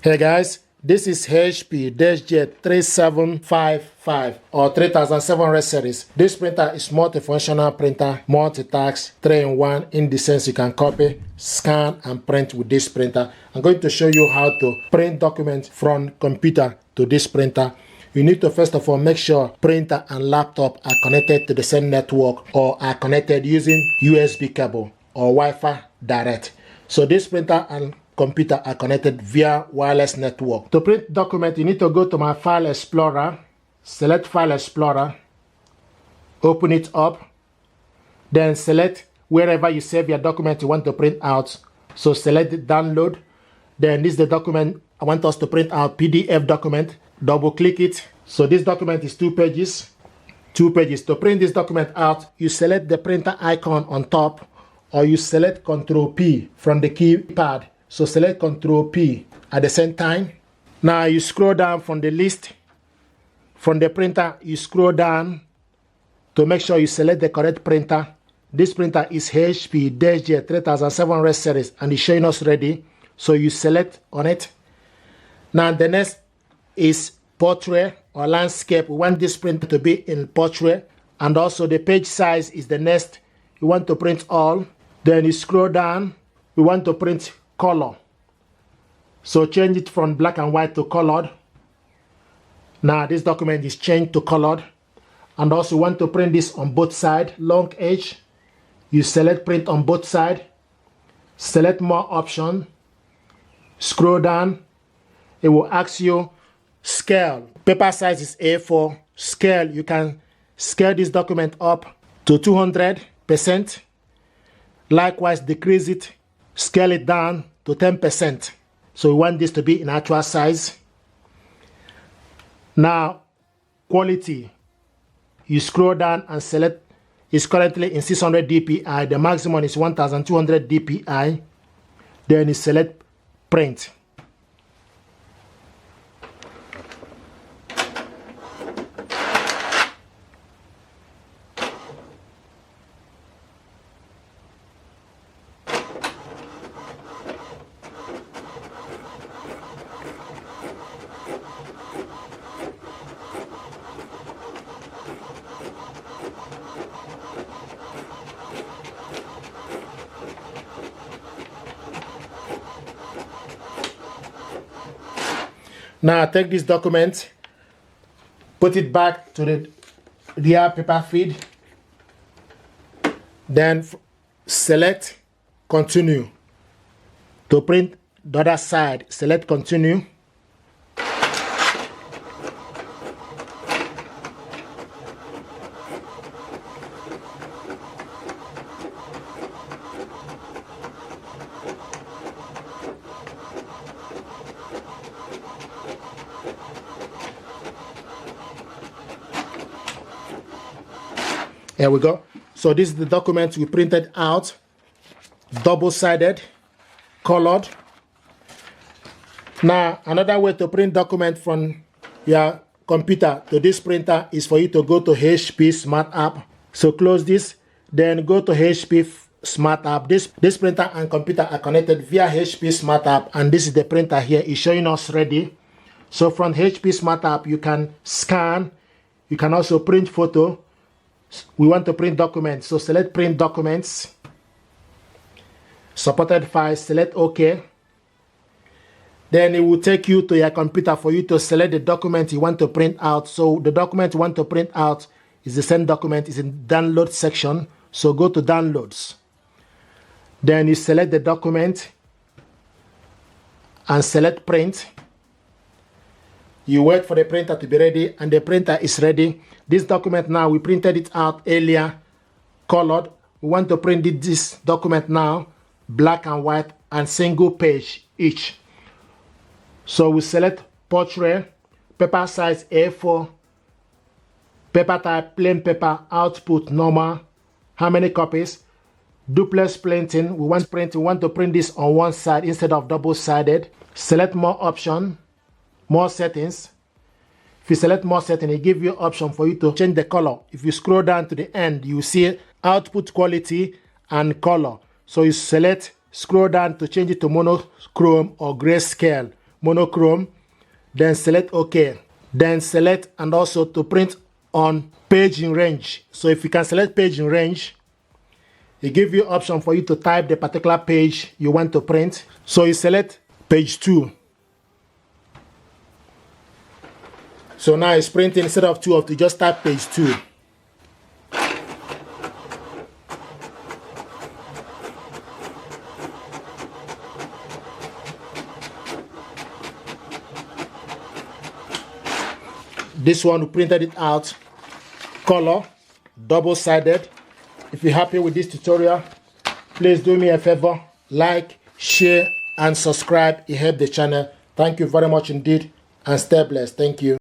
Hey guys, this is HP Deskjet 3755 or 3700 series. This printer is multifunctional printer, multitask, 3-in-1 in the sense you can copy, scan and print with this printer. I'm going to show you how to print documents from computer to this printer. You need to first of all make sure printer and laptop are connected to the same network or are connected using USB cable or Wi-Fi direct. So this printer and computer are connected via wireless network. To print document, you need to go to my File Explorer, select File Explorer, open it up, then select wherever you save your document you want to print out. So select download, then this is the document I want us to print out, PDF document. Double click it. So this document is 2 pages. 2 pages. To print this document out, you select the printer icon on top or you select Ctrl P from the keypad. So select Ctrl P at the same time. Now you scroll down from the list. From the printer, you scroll down to make sure you select the correct printer. This printer is HP Deskjet 3700 series and it's showing us ready. So you select on it. Now the next is portrait or landscape. We want this printer to be in portrait. And also the page size is the next. You want to print all. Then you scroll down. We want to print color. So change it from black and white to colored. Now this document is changed to colored. And also want to print this on both sides, long edge. You select print on both sides. Select more option. Scroll down. It will ask you scale. Paper size is A4. Scale, you can scale this document up to 200%. Likewise, decrease it. Scale it down to 10%. So we want this to be in actual size. Now, quality. You scroll down and select, it's currently in 600 dpi. The maximum is 1200 dpi. Then you select print. Now take this document, put it back to the real paper feed, then select continue. To print the other side, select continue. Here we go. So this is the document we printed out, double-sided, colored. Now, another way to print document from your computer to this printer is for you to go to HP Smart App. So close this, then go to HP Smart App. This printer and computer are connected via HP Smart App, and this is the printer here. It's showing us ready. So from HP Smart App, you can scan. You can also print photo. We want to print documents, so select print documents, supported files, select OK. Then it will take you to your computer for you to select the document you want to print out. So the document you want to print out is the same document, is in download section. So go to downloads. Then you select the document and select print. You wait for the printer to be ready, and the printer is ready. This document now, we printed it out earlier, colored. We want to print this document now, black and white, and single page each. So we select portrait, paper size A4, paper type, plain paper, output, normal. How many copies? Duplex printing. We want to print this on one side instead of double-sided. Select more option. More settings. If you select more settings, it gives you option for you to change the color. If you scroll down to the end, you see output quality and color. So you select, scroll down to change it to monochrome or grayscale. monochrome, then select OK. Then select and also to print on page in range. So if you can select page in range, it gives you option for you to type the particular page you want to print. So you select page 2. So now it's printing instead of 2 of, you just type page 2. This one, we printed it out, color, double-sided. If you're happy with this tutorial, please do me a favor, like, share, and subscribe. It helps the channel. Thank you very much indeed, and stay blessed. Thank you.